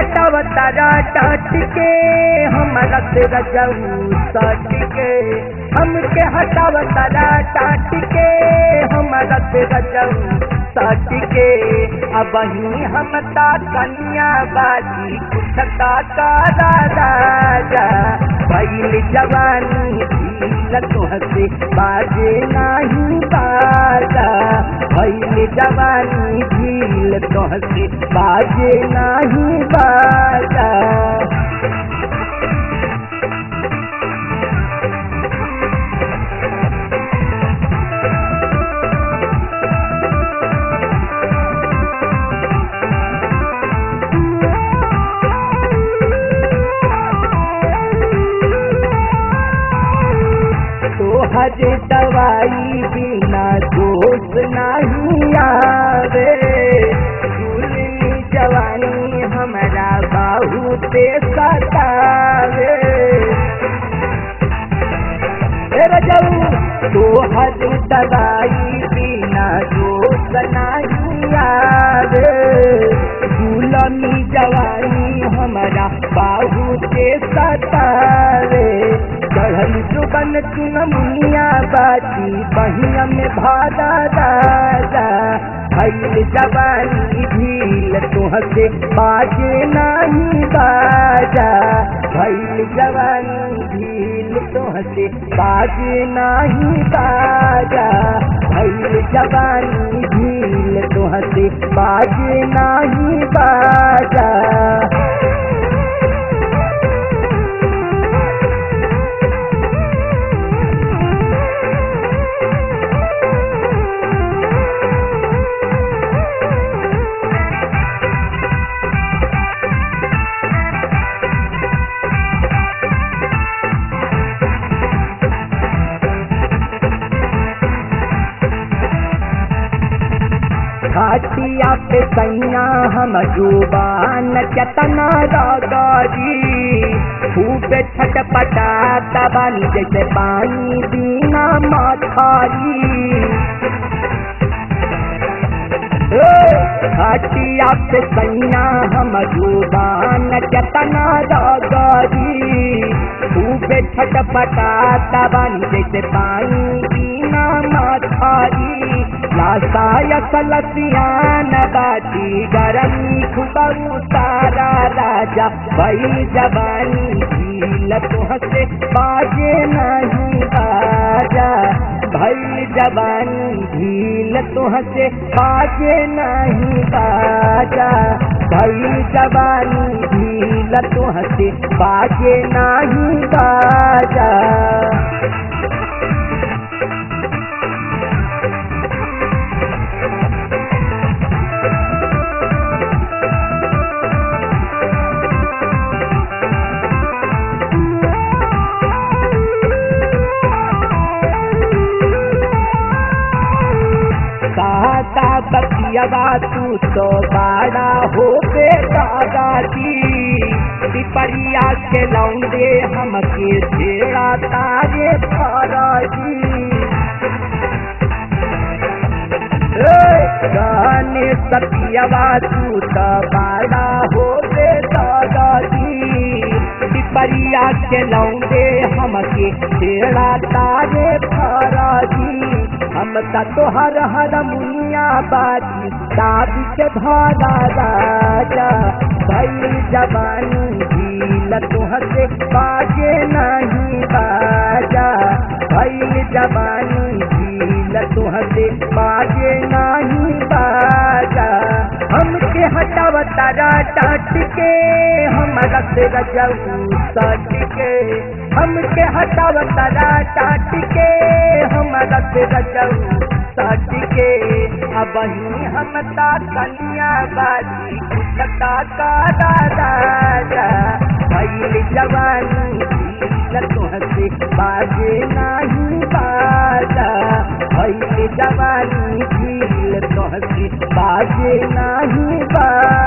हटावतारा टाट के हमारा से रजऊ सट के, हमके हटावतारा टाट के हमारा से रजऊ सट के। अब ही हम ता कन्या बाजी कुछता का राजा, भइल जवानी भील तोहसे बाजे नाही बाजा, भइल जवानी भील तोहसे बाजे नाही बाजा। हज दवाई बिना दोष नहीं आवे, झूलनी जवानी हमारा बहुते सतावे। रजऊ तो हज दवाई बिना दोष नहीं आवे, झूलनी जवानी हमारा बहुते सतावे। चढ़ल जुबन चुन मुनिया बाजी बहिया में भादा राजा, भइल जवानी भील तोहसे बाजे नाही बाजा, भइल जवानी भील तोहसे बाजे नाही बाजा, भइल जवानी भील तोहसे बाजे नाही बाजा। घाटिया पे सैया हम जुबान चतना रगरी, खूब छटपटा तबानी जैसे पानी बिना मछली। घाटिया पे सैया हम जुबान चतना रगरी, खूब छटपटा तबानी जैसे पानी बिना मछली। लासायक लसियान बाटी गरमी खुबरू सारा राजा, भइल जवानी भील तोहसे बाजे नहीं बाजा, भइल जवानी भील तोहसे बाजे नहीं बाजा, भइल जवानी भील तोहसे बाजे नहीं बाजा। बतियावा तू तो बड़ा हो दादाजी, पिपरिया के लौंडे हमके छेड़ा तारे फराजी। गाने सतियावा तू तो बड़ा हो दादाजी, पिपरिया के लौंडे हमके छेड़ा तारे फराजी। हम तो हर हर मुनिया बाजी दादी के भादा राजा, भइल जवानी भील तोहसे बाजे नहीं बाजा, भइल जवानी भील तोहसे बाजे नहीं बाजा। हमके हटावतारा टाट के हमारा से रजऊ सट के, हमके हटावतारा टाट के हमारा से रजऊ सट के। अब ही हम ता कन्या बाजी कुछता का राजा, भइल जवानी भील तोहसे बाजे नाही बाजा, भइल जवानी भील तोहसे बाजे नाही बाजा।